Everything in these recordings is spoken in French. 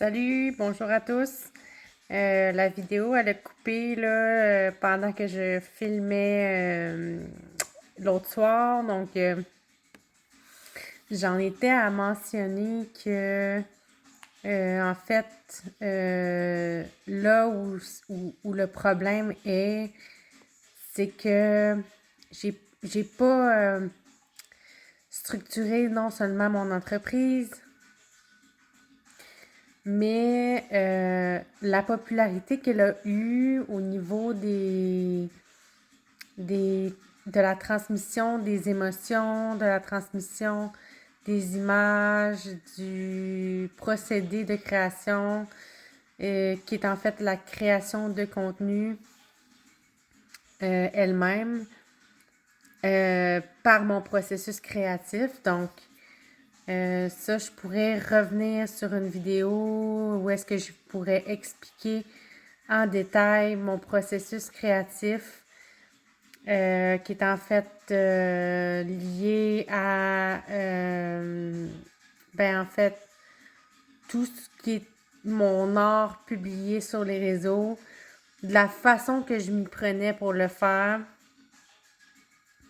Salut, bonjour à tous. La vidéo, elle a coupé là, pendant que je filmais l'autre soir. Donc, j'en étais à mentionner que, en fait, là où le problème est, c'est que j'ai pas structuré non seulement mon entreprise, mais la popularité qu'elle a eue au niveau de la transmission des émotions, de la transmission des images, du procédé de création, qui est en fait la création de contenu elle-même, par mon processus créatif. Donc, ça, je pourrais revenir sur une vidéo où est-ce que je pourrais expliquer en détail mon processus créatif qui est en fait lié à en fait tout ce qui est mon art publié sur les réseaux, de la façon que je m'y prenais pour le faire,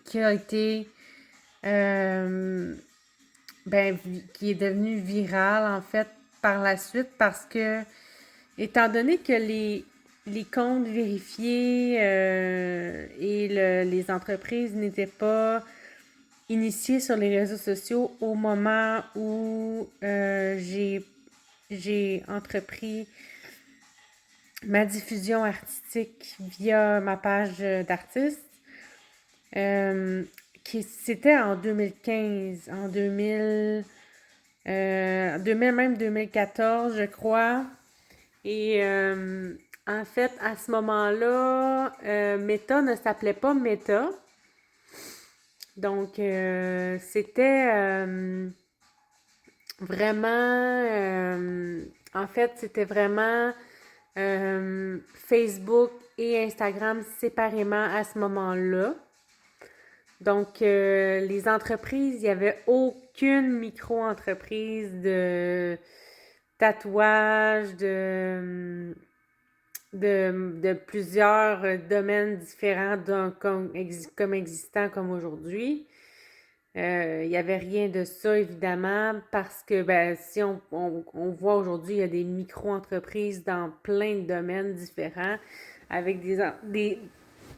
qui a été euh, qui est devenu viral en fait par la suite parce que étant donné que les comptes vérifiés et les entreprises n'étaient pas initiées sur les réseaux sociaux au moment où j'ai entrepris ma diffusion artistique via ma page d'artiste, c'était en 2015, en 2000 même 2014, je crois. Et en fait, à ce moment-là, Meta ne s'appelait pas Meta. Donc, c'était vraiment, en fait, c'était vraiment Facebook et Instagram séparément à ce moment-là. Donc, les entreprises, il n'y avait aucune micro-entreprise de tatouage, de plusieurs domaines différents comme existants comme aujourd'hui. Il n'y avait rien de ça, évidemment, parce que si on voit aujourd'hui, il y a des micro-entreprises dans plein de domaines différents avec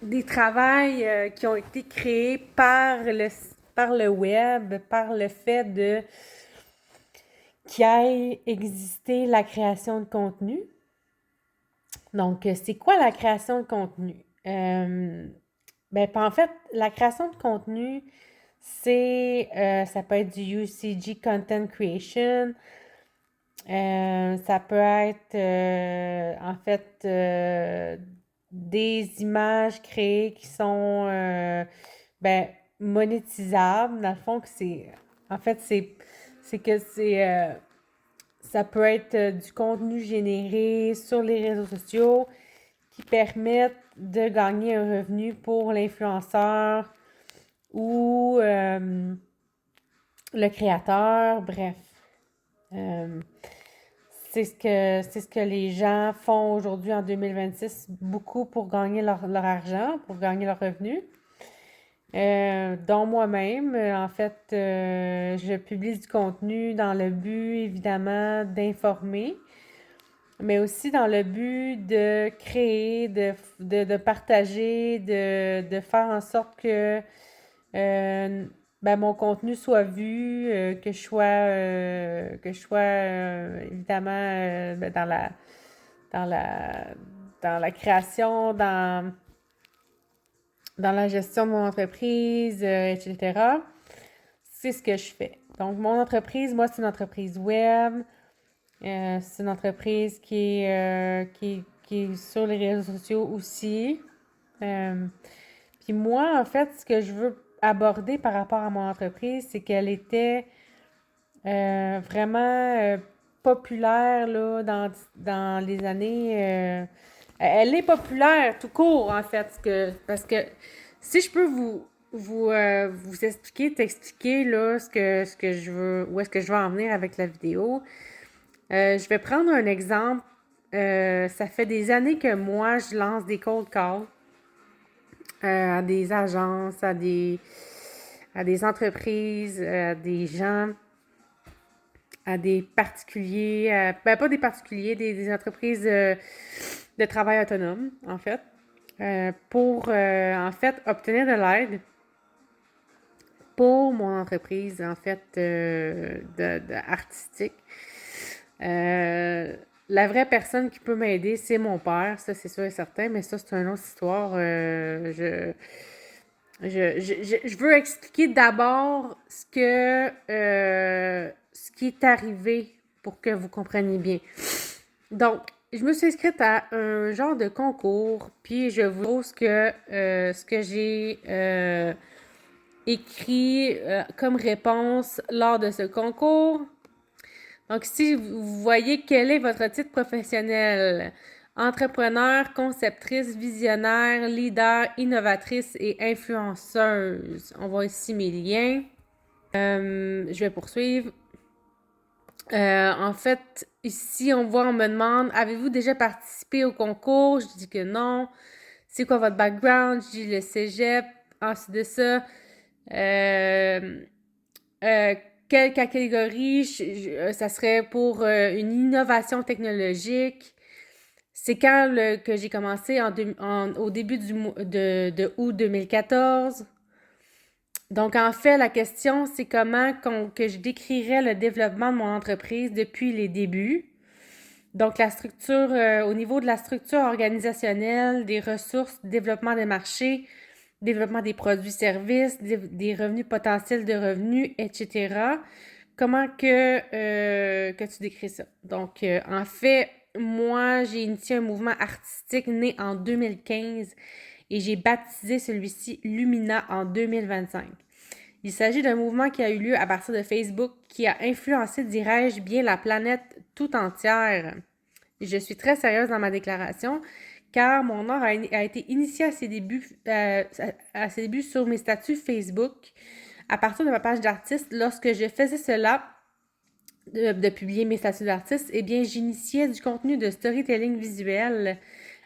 des travails qui ont été créés par le web, par le fait de qu'il ait existé la création de contenu. Donc, c'est quoi la création de contenu? En fait, la création de contenu, ça peut être du UCG Content Creation, ça peut être, en fait, des images créées qui sont, monétisables. Dans le fond, en fait, c'est que ça peut être du contenu généré sur les réseaux sociaux qui permettent de gagner un revenu pour l'influenceur ou le créateur, bref. Euh, c'est ce que les gens font aujourd'hui en 2026, beaucoup pour gagner leur argent, pour gagner leur revenu. Dont moi-même, en fait, je publie du contenu dans le but, évidemment, d'informer, mais aussi dans le but de créer, de partager, de faire en sorte que mon contenu soit vu, que je sois évidemment dans la, dans la création, dans la gestion de mon entreprise, etc. C'est ce que je fais. Donc, mon entreprise, moi, c'est une entreprise web. C'est une entreprise qui est sur les réseaux sociaux aussi. Puis moi, en fait, ce que je veux aborder par rapport à mon entreprise, c'est qu'elle était vraiment populaire là, dans les années... elle est populaire tout court, en fait, parce que si je peux vous expliquer, t'expliquer là, ce que je veux, où est-ce que je veux en venir avec la vidéo, Je vais prendre un exemple. Ça fait des années que moi, je lance des cold calls à des agences, à des entreprises, à des gens, à des particuliers, ben pas des particuliers, des entreprises de travail autonome, en fait, pour, en fait, obtenir de l'aide pour mon entreprise, en fait, artistique. Euh, la vraie personne qui peut m'aider, c'est mon père, ça c'est sûr et certain, mais ça c'est une autre histoire. Je veux expliquer d'abord ce qui est arrivé pour que vous compreniez bien. Donc, je me suis inscrite à un genre de concours, puis je vous pose ce que j'ai écrit comme réponse lors de ce concours. Donc, si vous voyez quel est votre titre professionnel, entrepreneur, conceptrice, visionnaire, leader, innovatrice et influenceuse. On voit ici mes liens. Je vais poursuivre. En fait, ici, on me demande, avez-vous déjà participé au concours? Je dis que non. C'est quoi votre background? Je dis le cégep. Ensuite de ça, quelle catégorie? Ça serait pour une innovation technologique. C'est quand que j'ai commencé au début de août 2014. Donc, en fait, la question, c'est que je décrirais le développement de mon entreprise depuis les débuts. Donc, la structure, au niveau de la structure organisationnelle, des ressources, développement des marchés, développement des produits-services, des revenus potentiels de revenus, etc. Comment que tu décris ça? Donc, en fait, moi, j'ai initié un mouvement artistique né en 2015 et j'ai baptisé celui-ci Lumina en 2025. Il s'agit d'un mouvement qui a eu lieu à partir de Facebook qui a influencé, dirais-je bien, la planète tout entière. Je suis très sérieuse dans ma déclaration car mon art a été initié à ses débuts sur mes statuts Facebook à partir de ma page d'artiste. Lorsque je faisais cela, de publier mes statuts d'artiste, eh bien, j'initiais du contenu de storytelling visuel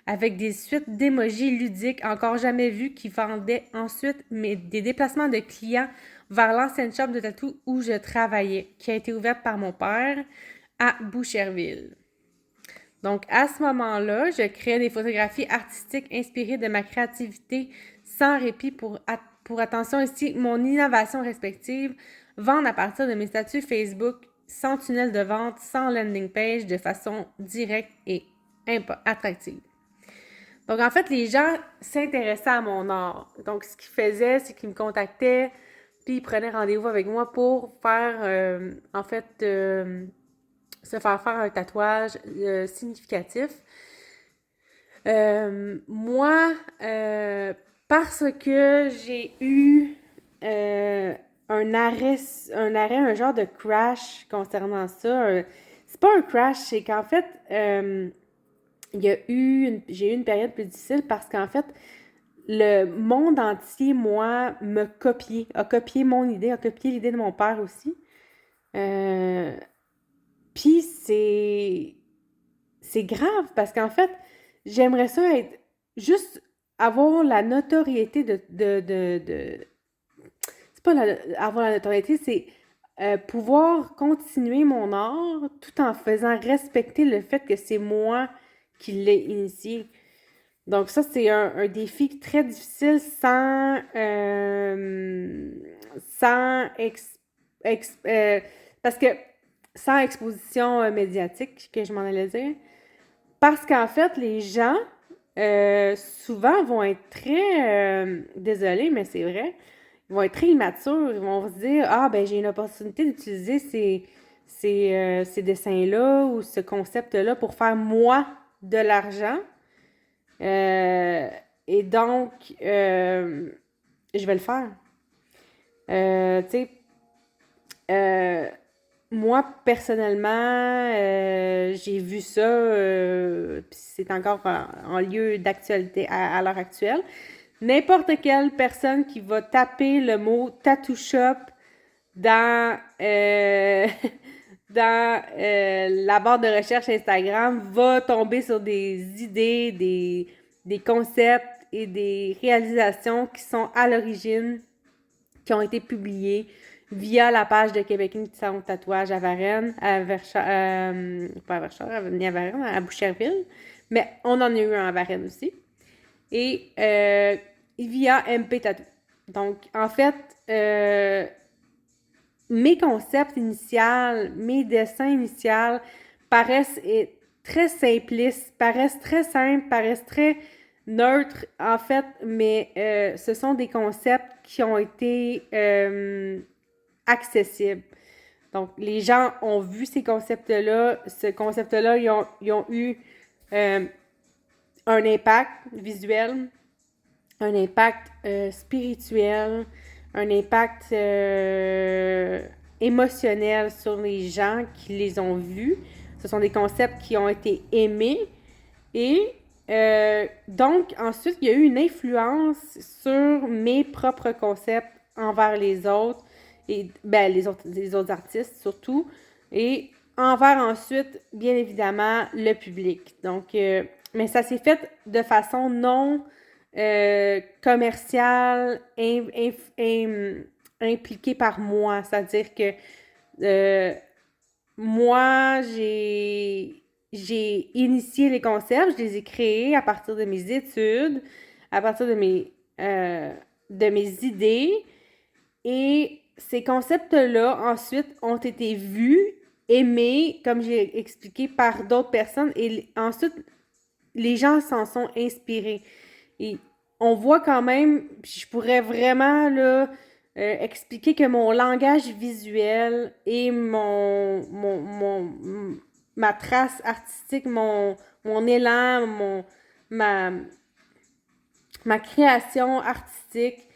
avec des suites d'émojis ludiques encore jamais vues qui vendaient ensuite des déplacements de clients vers l'ancienne shop de tatou où je travaillais, qui a été ouverte par mon père à Boucherville. Donc, à ce moment-là, je créais des photographies artistiques inspirées de ma créativité sans répit pour attention ici, mon innovation respective, vendre à partir de mes statuts Facebook sans tunnel de vente, sans landing page, de façon directe et attractive. Donc, en fait, les gens s'intéressaient à mon art. Donc, ce qu'ils faisaient, c'est qu'ils me contactaient, puis ils prenaient rendez-vous avec moi pour faire, se faire faire un tatouage significatif. Moi, parce que j'ai eu un genre de crash concernant ça. C'est pas un crash, c'est qu'en fait, j'ai eu une période plus difficile parce qu'en fait, le monde entier, moi, a copié mon idée, a copié l'idée de mon père aussi. Puis c'est grave parce qu'en fait, j'aimerais ça être juste avoir la notoriété c'est pas avoir la notoriété, c'est pouvoir continuer mon art tout en faisant respecter le fait que c'est moi qui l'ai initié. Donc ça, c'est un défi très difficile parce que sans exposition médiatique, que je m'en allais dire. Parce qu'en fait, les gens, souvent, vont être très, désolés, mais c'est vrai, ils vont être très immatures. Ils vont se dire, ah, ben, j'ai une opportunité d'utiliser ces dessins-là ou ce concept-là pour faire, moi, de l'argent. Et donc, je vais le faire. Tu sais, moi, personnellement, j'ai vu ça, puis c'est encore en lieu d'actualité à l'heure actuelle. N'importe quelle personne qui va taper le mot tattoo shop dans, dans la barre de recherche Instagram va tomber sur des idées, des concepts et des réalisations qui sont à l'origine, qui ont été publiées via la page de Québécois qui sont tatouage à Varennes, pas à Verchères, ni à Varennes, à Boucherville, mais on en a eu un à Varennes aussi. Et via MP Tattoo. Donc, en fait, mes concepts initiaux, mes dessins initiaux paraissent très simplistes, paraissent très simples, paraissent très neutres, en fait, mais ce sont des concepts qui ont été accessibles. Donc, les gens ont vu ces concepts-là. Ce concept-là, ils ont eu un impact visuel, un impact spirituel, un impact émotionnel sur les gens qui les ont vus. Ce sont des concepts qui ont été aimés. Et donc, ensuite, il y a eu une influence sur mes propres concepts envers les autres, et ben, les autres artistes surtout, et envers ensuite, bien évidemment, le public. Donc, mais ça s'est fait de façon non commerciale, impliquée par moi. C'est-à-dire que moi, j'ai initié les concepts, je les ai créés à partir de mes études, à partir de mes idées. Et ces concepts-là, ensuite, ont été vus, aimés, comme j'ai expliqué, par d'autres personnes. Et ensuite, les gens s'en sont inspirés. Et on voit quand même, puis je pourrais vraiment là, expliquer que mon langage visuel et ma trace artistique, mon élan, ma création artistique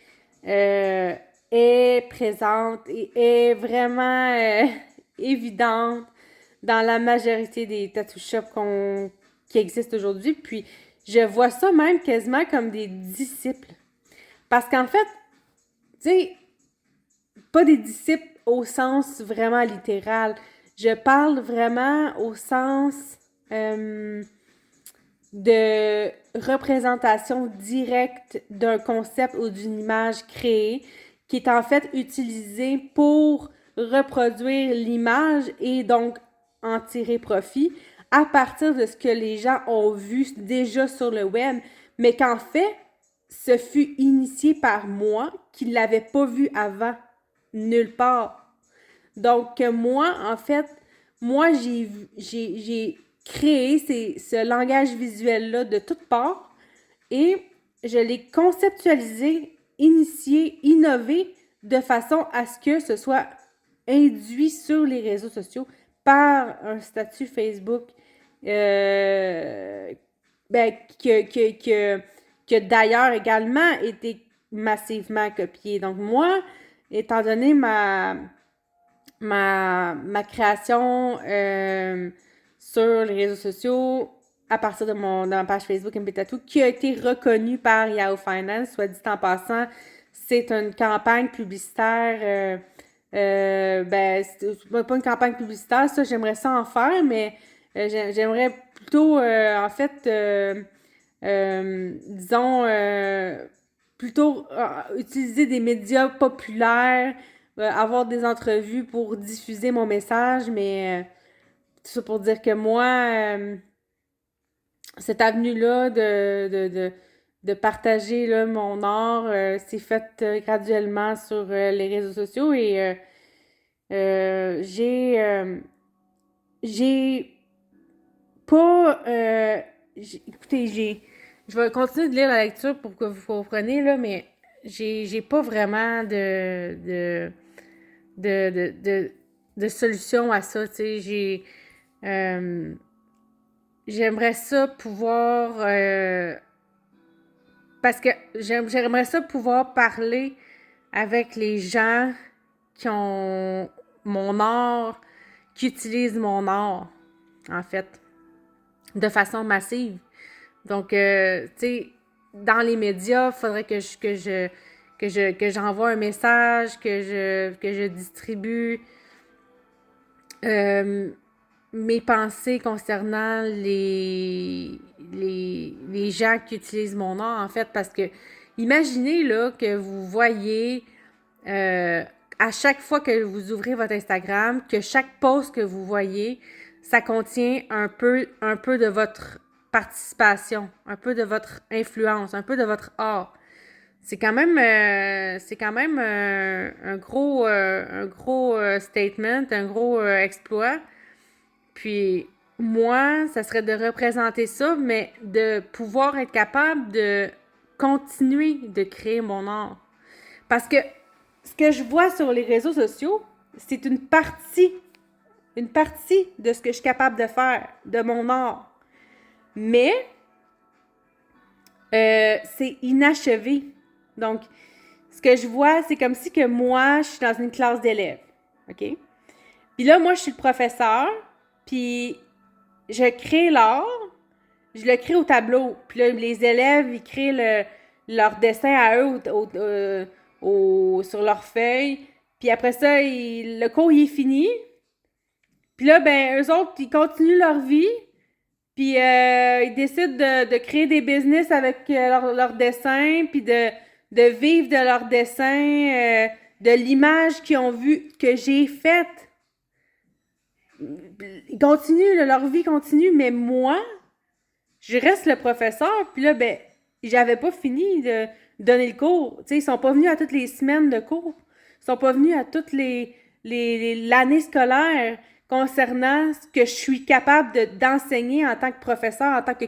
est présente et est vraiment évidente dans la majorité des tattoo shops qui existent aujourd'hui. Puis je vois ça même quasiment comme des disciples. Parce qu'en fait, tu sais, pas des disciples au sens vraiment littéral. Je parle vraiment au sens de représentation directe d'un concept ou d'une image créée qui est en fait utilisée pour reproduire l'image et donc en tirer profit à partir de ce que les gens ont vu déjà sur le web, mais qu'en fait, ce fut initié par moi qui ne l'avais pas vu avant, nulle part. Donc, moi, en fait, moi, j'ai créé ce langage visuel-là de toutes parts et je l'ai conceptualisé, initié, innové de façon à ce que ce soit induit sur les réseaux sociaux par un statut Facebook ben, que d'ailleurs également été massivement copié. Donc moi, étant donné ma création sur les réseaux sociaux à partir de ma page Facebook MP Tattoo, qui a été reconnue par Yahoo Finance, soit dit en passant, c'est une campagne publicitaire ben, c'est pas une campagne publicitaire, ça, j'aimerais ça en faire, mais j'aimerais plutôt, en fait, disons, plutôt utiliser des médias populaires, avoir des entrevues pour diffuser mon message, mais tout ça pour dire que moi, cette avenue-là de partager là, mon art s'est faite graduellement sur les réseaux sociaux et j'ai pas. Écoutez, je vais continuer de lire la lecture pour que vous compreniez, là, mais j'ai pas vraiment de solution à ça. Tu sais, j'aimerais ça pouvoir. Parce que j'aimerais ça pouvoir parler avec les gens qui ont mon art, qui utilisent mon art, en fait, de façon massive. Donc, tu sais, dans les médias, il faudrait que j'envoie un message, que je distribue euh, mes pensées concernant les gens qui utilisent mon nom, en fait, parce que imaginez là que vous voyez euh, à chaque fois que vous ouvrez votre Instagram, que chaque post que vous voyez, ça contient un peu de votre participation, un peu de votre influence, un peu de votre art. C'est quand même un gros statement, un gros exploit. Puis moi, ça serait de représenter ça, mais de pouvoir être capable de continuer de créer mon art. Parce que ce que je vois sur les réseaux sociaux, c'est une partie de ce que je suis capable de faire, de mon art. Mais c'est inachevé. Donc, ce que je vois, c'est comme si que moi, je suis dans une classe d'élèves. OK? Puis là, moi, je suis le professeur, puis je crée l'art, je le crée au tableau. Puis là, les élèves, ils créent leur dessin à eux sur leur feuille. Puis après ça, le cours, il est fini. Puis là, ben, eux autres, ils continuent leur vie. Puis ils décident de créer des business avec leur dessin, puis de vivre de leur dessin, de l'image qu'ils ont vue, que j'ai faite. Ils continuent, là, leur vie continue, mais moi, je reste le professeur, puis là, ben, j'avais pas fini de donner le cours. Tu sais, ils sont pas venus à toutes les semaines de cours. Ils sont pas venus à toutes l'année scolaire concernant ce que je suis capable d'enseigner en tant que professeur, en tant que,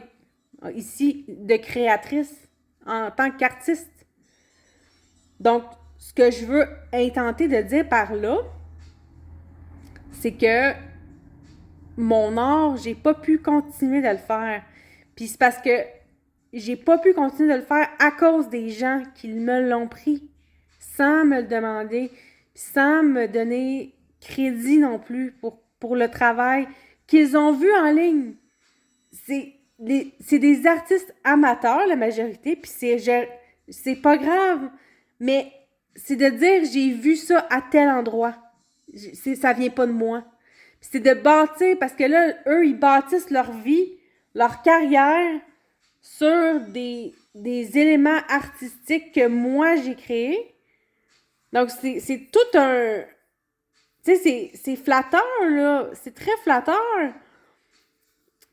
ici, de créatrice, en tant qu'artiste. Donc, ce que je veux intenter de dire par là, c'est que mon art, j'ai pas pu continuer de le faire. Puis c'est parce que j'ai pas pu continuer de le faire à cause des gens qui me l'ont pris sans me le demander, sans me donner crédit non plus pour le travail qu'ils ont vu en ligne. C'est des artistes amateurs, la majorité, puis c'est pas grave, mais c'est de dire j'ai vu ça à tel endroit. Ça vient pas de moi. Puis c'est de bâtir, parce que là, eux, ils bâtissent leur vie, leur carrière sur des éléments artistiques que moi j'ai créés. Donc, c'est tout un. Tu sais, c'est flatteur, là. C'est très flatteur.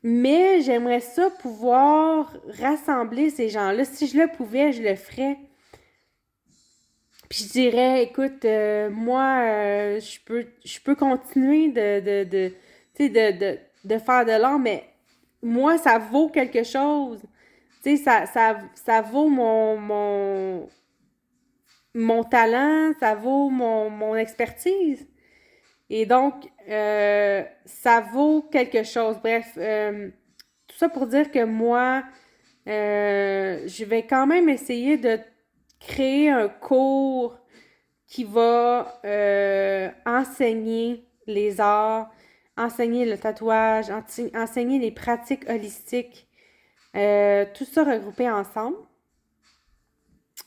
Mais j'aimerais ça pouvoir rassembler ces gens-là. Si je le pouvais, je le ferais. Puis je dirais, écoute, moi, je peux continuer tu sais, de faire de l'art, mais moi, ça vaut quelque chose. Tu sais, ça vaut mon talent, ça vaut mon expertise. Et donc, ça vaut quelque chose. Bref, tout ça pour dire que moi, je vais quand même essayer de créer un cours qui va enseigner les arts, enseigner le tatouage, enseigner les pratiques holistiques, tout ça regroupé ensemble.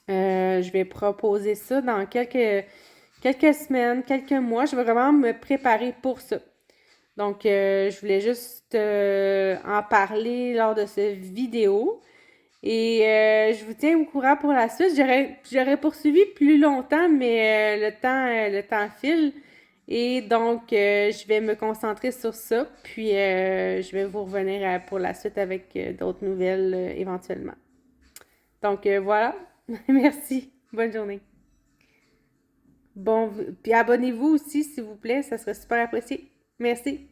Je vais proposer ça dans quelques semaines, quelques mois. Je vais vraiment me préparer pour ça. Donc, je voulais juste en parler lors de cette vidéo. Et je vous tiens au courant pour la suite. J'aurais poursuivi plus longtemps, mais le temps file. Et donc, je vais me concentrer sur ça. Puis, je vais vous revenir pour la suite avec d'autres nouvelles éventuellement. Donc, voilà. Merci. Bonne journée. Bon, puis abonnez-vous aussi, s'il vous plaît. Ça serait super apprécié. Merci.